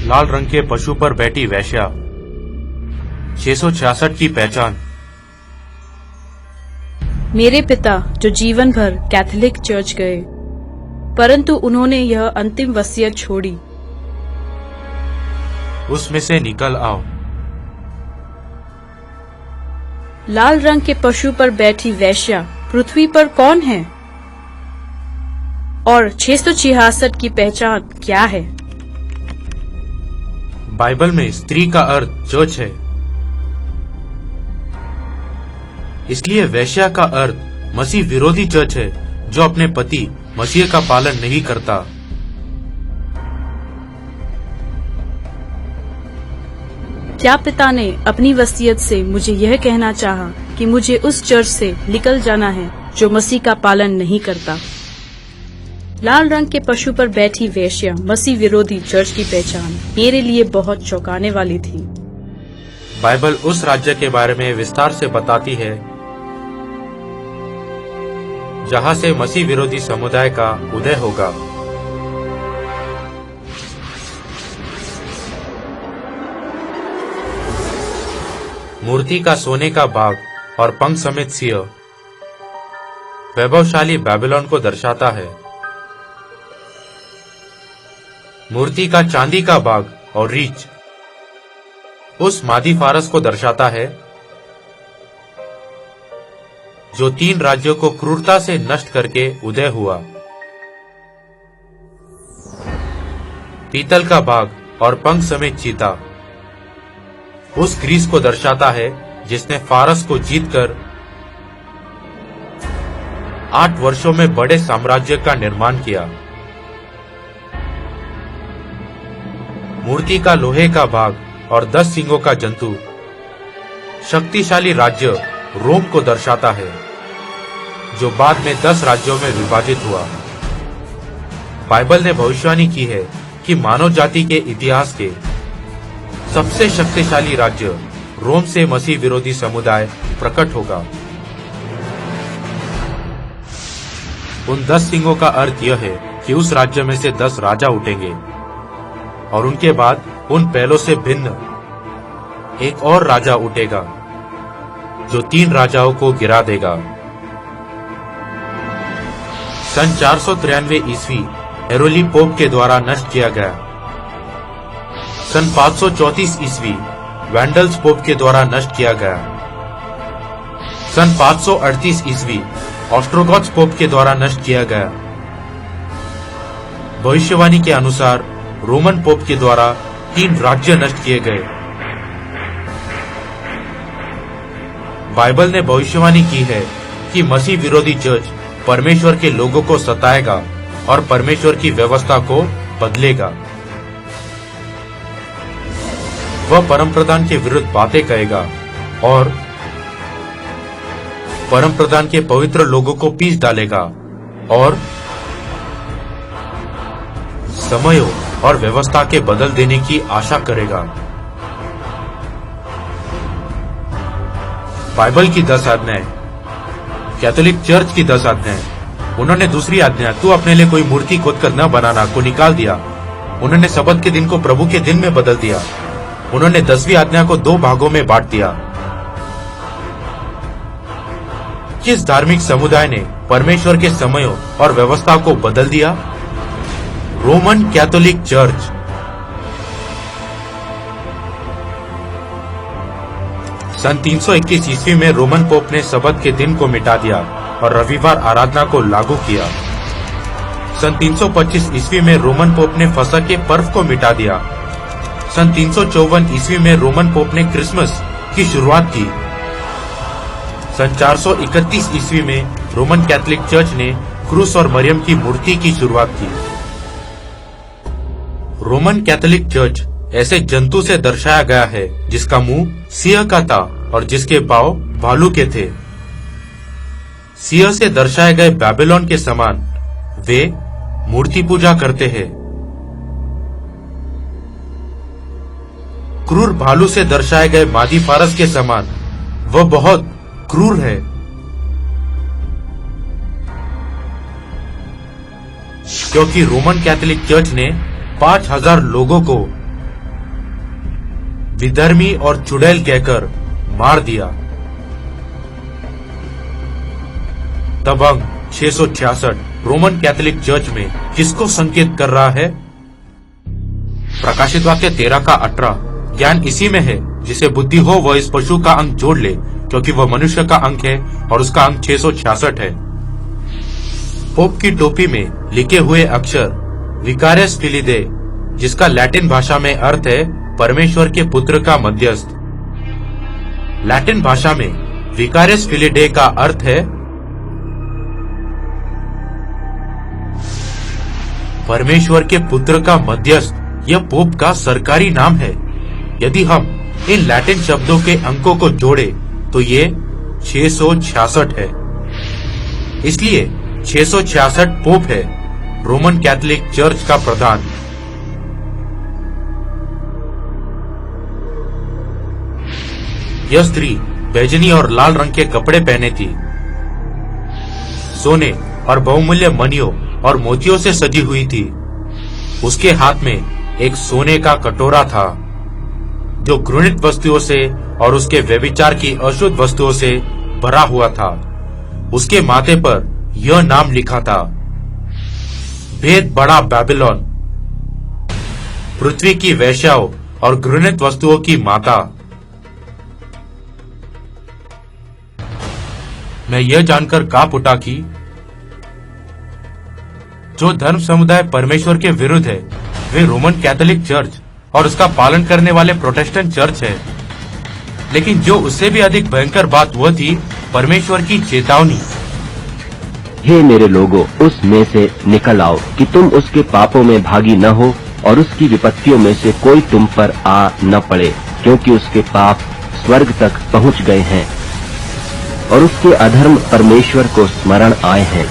लाल रंग के पशु पर बैठी वेश्या। 666 की पहचान। मेरे पिता जो जीवन भर कैथोलिक चर्च गए, परंतु उन्होंने यह अंतिम वसीयत छोड़ी। उसमें से निकल आओ। लाल रंग के पशु पर बैठी वेश्या पृथ्वी पर कौन है? और 666 की पहचान क्या है? बाइबल में स्त्री का अर्थ चर्च है, इसलिए वेश्या का अर्थ मसीह विरोधी चर्च है जो अपने पति मसीह का पालन नहीं करता। क्या पिता ने अपनी वसीयत से मुझे यह कहना चाहा कि मुझे उस चर्च से निकल जाना है जो मसीह का पालन नहीं करता? लाल रंग के पशु पर बैठी वेश्या मसीह विरोधी चर्च की पहचान मेरे लिए बहुत चौंकाने वाली थी। बाइबल उस राज्य के बारे में विस्तार से बताती है जहां से मसीह विरोधी समुदाय का उदय होगा। मूर्ति का सोने का बाग और पंख समेत सिंह वैभवशाली बेबीलोन को दर्शाता है। मूर्ति का चांदी का बाग और रीछ उस मादी फारस को दर्शाता है जो 3 राज्यों को क्रूरता से नष्ट करके उदय हुआ। पीतल का बाग और पंख समेत चीता उस ग्रीस को दर्शाता है जिसने फारस को जीतकर 8 वर्षों में बड़े साम्राज्य का निर्माण किया। मूर्ति का लोहे का भाग और 10 सींगों का जंतु शक्तिशाली राज्य रोम को दर्शाता है जो बाद में 10 राज्यों में विभाजित हुआ। बाइबल ने भविष्यवाणी की है कि मानव जाति के इतिहास के सबसे शक्तिशाली राज्य रोम से मसीह विरोधी समुदाय प्रकट होगा। उन 10 सिंगों का अर्थ यह है कि उस राज्य में से 10 राजा उठेंगे और उनके बाद उन पहलों से भिन्न एक और राजा उठेगा जो 3 राजाओं को गिरा देगा। सन 493 ईस्वी हेरोली पोप के द्वारा नष्ट किया गया। सन 534 ईस्वी वैंडल्स पोप के द्वारा नष्ट किया गया। सन 538 ईस्वी ऑस्ट्रोगॉथ्स पोप के द्वारा नष्ट किया गया। भविष्यवाणी के अनुसार रोमन पोप के द्वारा 3 राज्य नष्ट किए गए। बाइबल ने भविष्यवाणी की है कि मसीह विरोधी चर्च परमेश्वर के लोगों को सताएगा और परमेश्वर की व्यवस्था को बदलेगा। वह परम प्रधान के विरुद्ध बातें कहेगा और परम प्रधान के पवित्र लोगों को पीस डालेगा और समयों और व्यवस्था के बदल देने की आशा करेगा। बाइबल की 10 आज्ञाएं, कैथोलिक चर्च की 10 आज्ञाएं। उन्होंने दूसरी आज्ञा तू अपने लिए कोई मूर्ति खोदकर न बनाना को निकाल दिया। उन्होंने सबत के दिन को प्रभु के दिन में बदल दिया। उन्होंने 10वीं आज्ञा को 2 भागों में बांट दिया। किस धार्मिक समुदाय ने परमेश्वर के समयों और व्यवस्था को बदल दिया? Roman Catholic church. सन 321 ईस्वी में रोमन पोप ने सबत के दिन को मिटा दिया और रविवार आराधना को लागू किया। सन 325 ईस्वी में रोमन पोप ने फसह के पर्व को मिटा दिया। सन 354 ईस्वी में रोमन पोप ने क्रिसमस की शुरुआत की। सन 431 ईस्वी में रोमन कैथोलिक चर्च ने क्रूस और मरियम की मूर्ति की शुरुआत की। रोमन कैथोलिक चर्च ऐसे जंतु से दर्शाया गया है जिसका मुंह सिंह का था और जिसके पांव भालू के थे। सिंह से दर्शाए गए बेबीलोन के समान वे मूर्ति पूजा करते हैं। क्रूर भालू से दर्शाए गए मादी फारस के समान वह बहुत क्रूर है। क्योंकि रोमन कैथोलिक चर्च ने 5000 लोगों को विधर्मी और चुड़ैल कहकर मार दिया। तब अंक 666 रोमन कैथोलिक चर्च में किसको संकेत कर रहा है? प्रकाशित वाक्य 13:18 ज्ञान इसी में है, जिसे बुद्धि हो वह इस पशु का अंक जोड़ ले, क्योंकि वह मनुष्य का अंक है और उसका अंक 666 है। पोप की टोपी में लिखे हुए अक्षर विकारियस फिलिडे, जिसका लैटिन भाषा में अर्थ है परमेश्वर के पुत्र का मध्यस्थ। लैटिन भाषा में विकारियस फिलिडे का अर्थ है परमेश्वर के पुत्र का मध्यस्थ। यह पोप का सरकारी नाम है। यदि हम इन लैटिन शब्दों के अंकों को जोड़े तो ये 666 है। इसलिए 666 पोप है, रोमन कैथोलिक चर्च का प्रधान। यह स्त्री बैजनी और लाल रंग के कपड़े पहने थी। सोने और बहुमूल्य मणियों और मोतियों से सजी हुई थी। उसके हाथ में एक सोने का कटोरा था जो घृणित वस्तुओं से और उसके व्यभिचार की अशुद्ध वस्तुओं से भरा हुआ था। उसके माथे पर यह नाम लिखा था, भेद बड़ा बेबीलोन, पृथ्वी की वेश्याओं और घृणित वस्तुओं की माता। मैं यह जानकर कांप उठा कि जो धर्म समुदाय परमेश्वर के विरुद्ध है वे रोमन कैथोलिक चर्च और उसका पालन करने वाले प्रोटेस्टेंट चर्च है। लेकिन जो उससे भी अधिक भयंकर बात वह थी परमेश्वर की चेतावनी। हे मेरे लोगों, उसमें से निकल आओ कि तुम उसके पापों में भागी न हो और उसकी विपत्तियों में से कोई तुम पर आ न पड़े, क्योंकि उसके पाप स्वर्ग तक पहुंच गए हैं और उसके अधर्म परमेश्वर को स्मरण आए हैं।